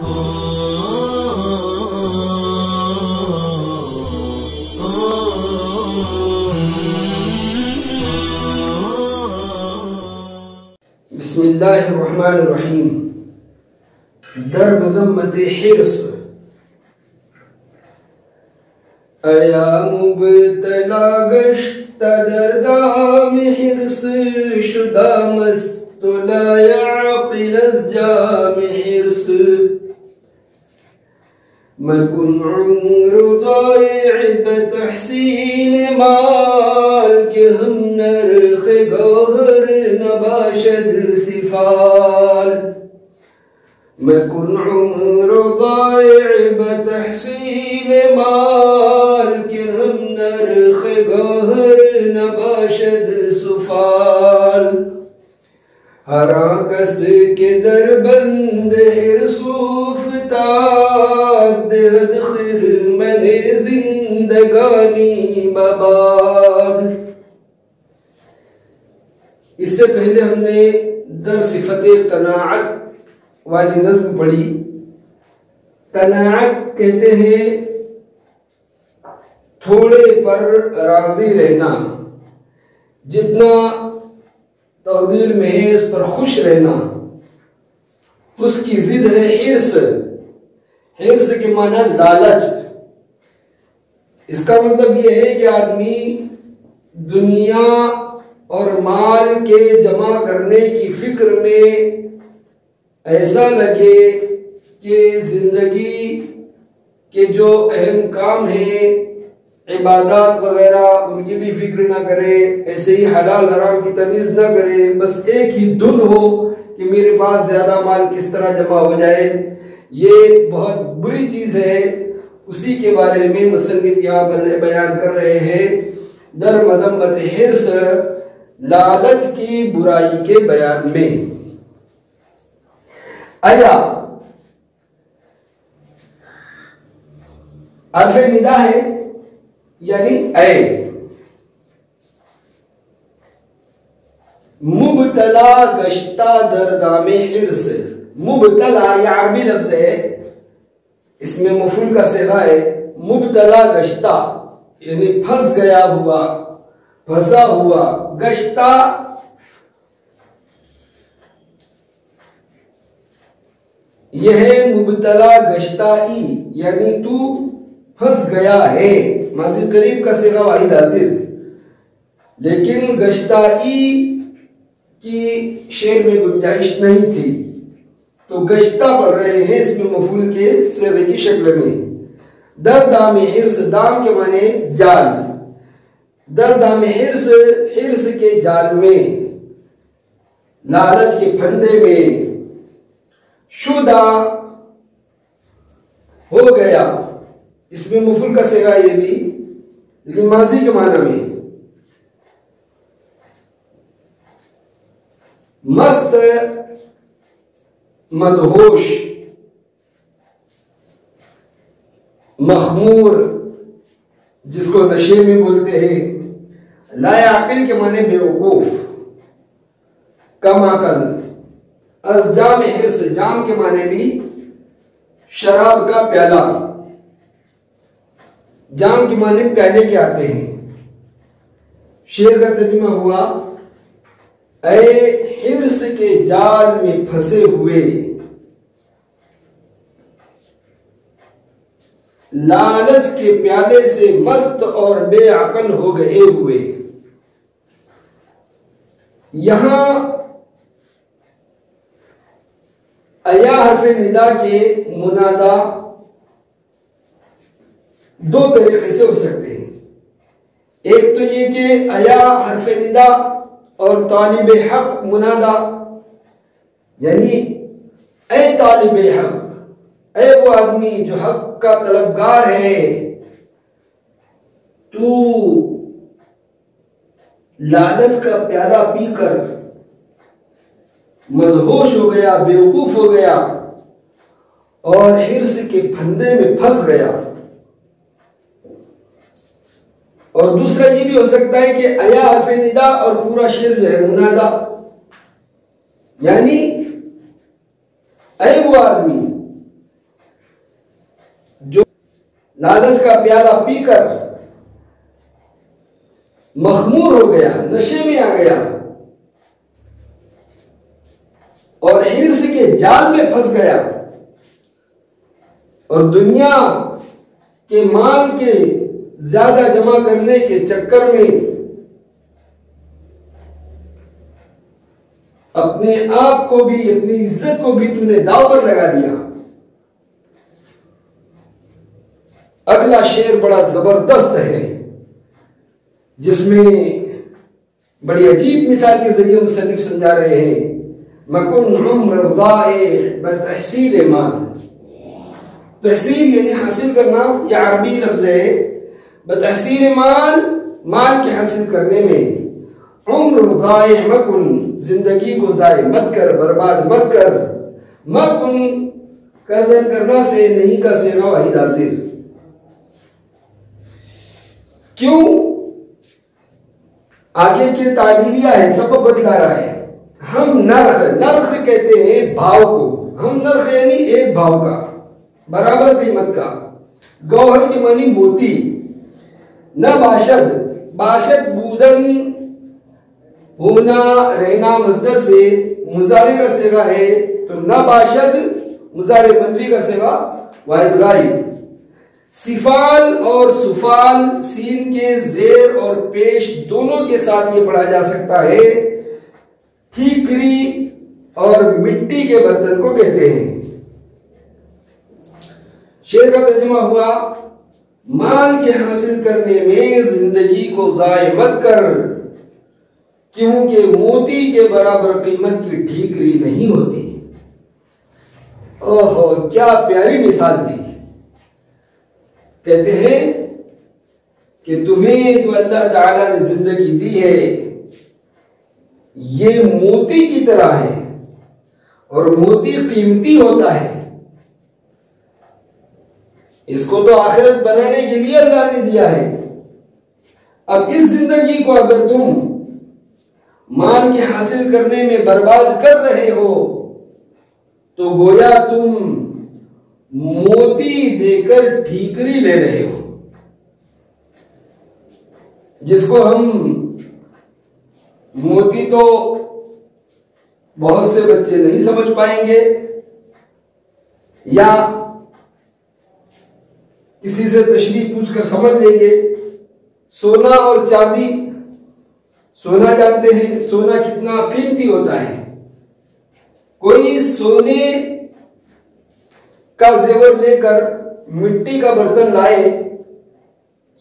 بسم اللہ الرحمن الرحیم. در مذمت حرص. ایا مبتلا گشت در دام حرص، شدہ مست لا یعقل از جام حرص. مکن عمر ضائع بتحصیل مال، کہ ہم نرخ گوہر نباشد سفال. مکن عمر ضائع بتحصیل مال، کہ ہم نرخ گوہر نباشد سفال. ہر کس کے در بند حرص افتاد، دہد خرمن زندگانی مباد. اس سے پہلے ہم نے در صفت قناعت والی نظم پڑھی. قناعت کہتے ہیں تھوڑے پر راضی رہنا، جتنا تقدیر میں ہے اس پر خوش رہنا. اس کی ضد ہے حرص. حرص کے معنی لالچ. اس کا مطلب یہ ہے کہ آدمی دنیا اور مال کے جمع کرنے کی فکر میں ایسا لگے کہ زندگی کے جو اہم کام ہیں، عبادات وغیرہ، ان کی بھی فکر نہ کرے، ایسے ہی حلال حرام کی تمیز نہ کرے. بس ایک ہی دن ہو کہ میرے پاس زیادہ مال کس طرح جمع ہو جائے. یہ بہت بری چیز ہے. اسی کے بارے میں مصنف یہاں بیان کر رہے ہیں. در مذمت حرص، لالچ کی برائی کے بیان میں. ایا حرف ندا ہے، یعنی اے. مبتلا گشتہ در دام حرص. مبتلا یہ عربی لفظ ہے، اس میں مفعول کا صیغہ ہے. مبتلا گشتہ یعنی پھنس گیا ہوا، پھنسا ہوا. گشتہ یہ ہے مبتلا گشتہ ای، یعنی تو پھنس گیا ہے. ماضی قریب کا صیغہ واحد حاضر. لیکن گشتہ ای کی شعر میں گنجائش نہیں تھی، تو گشتہ پڑھ رہے ہیں اس میں مفعول کے صیغے کی شکل میں. در دام حرص، دام کے معنی جال. در دام حرص، حرص کے جال میں، لالچ کے پھندے میں. شدہ ہو گیا، اس میں مفعول کا صیغہ یہ بھی، لیکن ماضی کے معنی میں. مست، مدہوش، مخمور جس کو نشے میں بولتے ہیں. لا عقل کے معنی بے وقوف، کم عقل. از جام حرص، جام کے معنی بھی شراب کا پیالہ. جام کے معنی پیالے کے آتے ہیں. شعر کا ترجمہ ہوا: اے حرص کے جال میں پھنسے ہوئے، لالچ کے پیالے سے مست اور بے عقل ہو گئے ہوئے. یہاں ایا حرف ندا کے منادا دو طریقے سے ہو سکتے ہیں. ایک تو یہ کہ ایا حرف ندا اور طالب حق منادا، یعنی اے طالب حق، اے وہ آدمی جو حق کا طلبگار ہے، تو لالچ کا پیالہ پی کر مدہوش ہو گیا، بیوقوف ہو گیا اور حرص کے پھندے میں پھنس گیا. اور دوسرا یہ بھی ہو سکتا ہے کہ ایا حرف ندا اور پورا شعر جو ہے منادا، یعنی اے وہ آدمی جو لالچ کا پیالہ پی کر مخمور ہو گیا، نشے میں آ گیا اور حرص کے جال میں پھنس گیا اور دنیا کے مال کے زیادہ جمع کرنے کے چکر میں اپنے آپ کو بھی، اپنی عزت کو بھی تو نے داؤ پر لگا دیا۔ اگلا شعر بڑا زبردست ہے، جس میں بڑی عجیب مثال کے ذریعے مصنف سمجھا رہے ہیں، مکن عمر ضائع بتحصیل مال۔ تحصیل یعنی حاصل کرنا، یہ عربی لفظ ہے۔ بتحصیل مال، مال کے حاصل کرنے میں، عمر ضائع مکن، زندگی کو ضائع مت کر، برباد مت کر۔ مکن کردن کرنا سے نہیں کا سینا واحد حاصل۔ کیوں؟ آگے کے تعلیلیہ ہے، سبب بتلا رہا ہے۔ ہم نرخ کہتے ہیں بھاؤ کو، ہم نرخ یعنی ایک بھاؤ کا، برابر قیمت کا۔ گوہر کے معنی موتی۔ نہ باشد، باشد بودن ہونا رہنا مصدر سے مضارع کا صیغہ ہے، تو نہ باشد مضارع منفی کا صیغہ واحد غائب۔ سفال اور سفال، سین کے زیر اور پیش دونوں کے ساتھ یہ پڑھا جا سکتا ہے۔ ٹھیکری اور مٹی کے برتن کو کہتے ہیں۔ شعر کا ترجمہ ہوا، مال کے حاصل کرنے میں زندگی کو ضائع مت کر، کیونکہ موتی کے برابر قیمت کی ٹھیکری نہیں ہوتی۔ اوہو، کیا پیاری مثال دی۔ کہتے ہیں کہ تمہیں جو اللہ تعالیٰ نے زندگی دی ہے یہ موتی کی طرح ہے، اور موتی قیمتی ہوتا ہے۔ اس کو تو آخرت بنانے کے لیے اللہ نے دیا ہے۔ اب اس زندگی کو اگر تم مال کے حاصل کرنے میں برباد کر رہے ہو تو گویا تم موتی دے کر ٹھیکری لے رہے ہو، جس کو ہم موتی تو بہت سے بچے نہیں سمجھ پائیں گے، یا کسی سے تشریح پوچھ کر سمجھ لیں گے۔ سونا اور چاندی، سونا جانتے ہیں سونا کتنا قیمتی ہوتا ہے۔ کوئی سونے کا زیور لے کر مٹی کا برتن لائے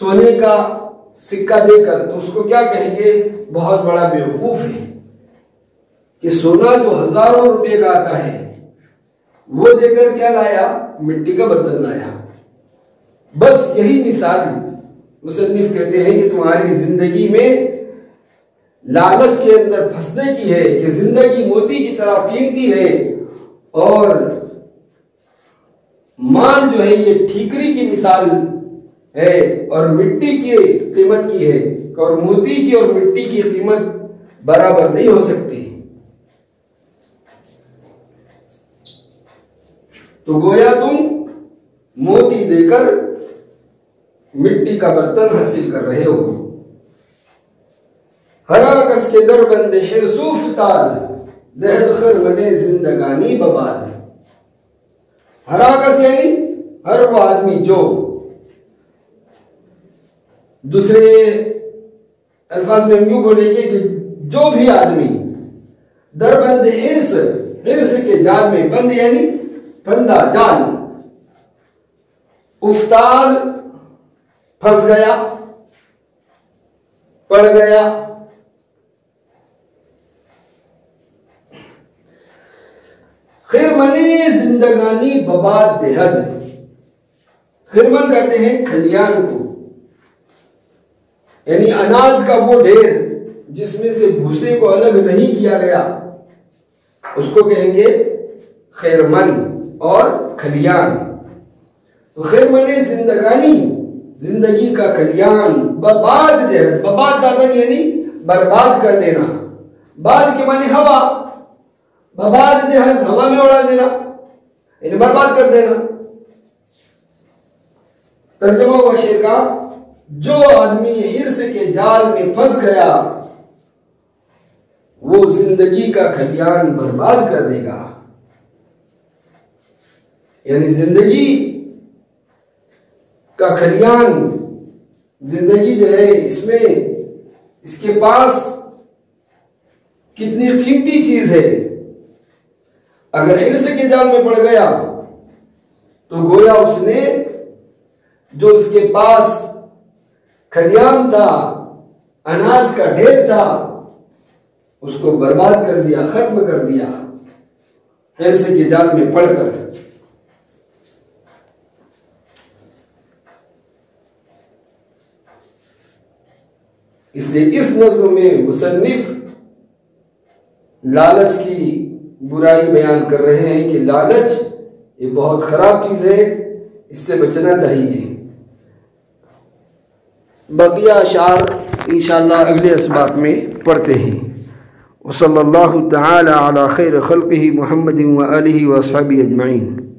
سونے کا سکہ دے کر، تو اس کو کیا کہیں گے؟ بہت بڑا بیوقوف ہے کہ سونا جو ہزاروں روپے کا آتا ہے وہ دے کر کیا لایا؟ مٹی کا برتن لایا۔ بس یہی مثال مصنف کہتے ہیں کہ تمہاری زندگی میں لالچ کے اندر پھنسنے کی ہے، کہ زندگی موتی کی طرح قیمتی ہے اور مال جو ہے یہ ٹھیکری کی مثال ہے اور مٹی کی قیمت کی ہے، اور موتی کی اور مٹی کی قیمت برابر نہیں ہو سکتی۔ تو گویا تم موتی دے کر مٹی کا برتن حاصل کر رہے ہو۔ ہرا کس کے در بند حرصوف تال، دہد خرمن زندگانی بباد۔ ہرا کس یعنی ہر وہ آدمی جو، دوسرے الفاظ میں ہم یوں بولیں گے کہ جو بھی آدمی در بند حرص، حرص کے جال میں، بند یعنی بندہ، جال، افتاد پھنس گیا، پڑ گیا۔ خرمن زندگانی بباد دہد، خرمن کہتے ہیں کھلیان کو، یعنی اناج کا وہ ڈھیر جس میں سے بھوسے کو الگ نہیں کیا گیا، اس کو کہیں گے خیرمن اور کھلیان۔ تو خیرمن زندگانی، زندگی کا کھلیان، بباد دہد، بباد دادن یعنی برباد کر دینا، باد کے معنی ہوا، بباد دہد ہوا میں اڑا دینا، یعنی برباد کر دینا۔ ترجمہ ہوا شعر کا، جو آدمی حرص کے جال میں پھنس گیا وہ زندگی کا کھلیان برباد کر دے گا۔ یعنی زندگی کا کھلیان، زندگی جو ہے اس میں اس کے پاس کتنی قیمتی چیز ہے، اگر حرص کے جال میں پڑ گیا تو گویا اس نے جو اس کے پاس کھلیان تھا، اناج کا ڈھیر تھا، اس کو برباد کر دیا، ختم کر دیا حرص کے جال میں پڑ کر۔ اس لیے اس نظم میں مصنف لالچ کی برائی بیان کر رہے ہیں کہ لالچ یہ بہت خراب چیز ہے، اس سے بچنا چاہیے۔ بقیہ اشعار انشاءاللہ اگلے اسباق میں پڑھتے ہیں۔ وصلی اللہ تعالی علی خیر خلقہ محمد و آلہ و اصحابہ اجمعین۔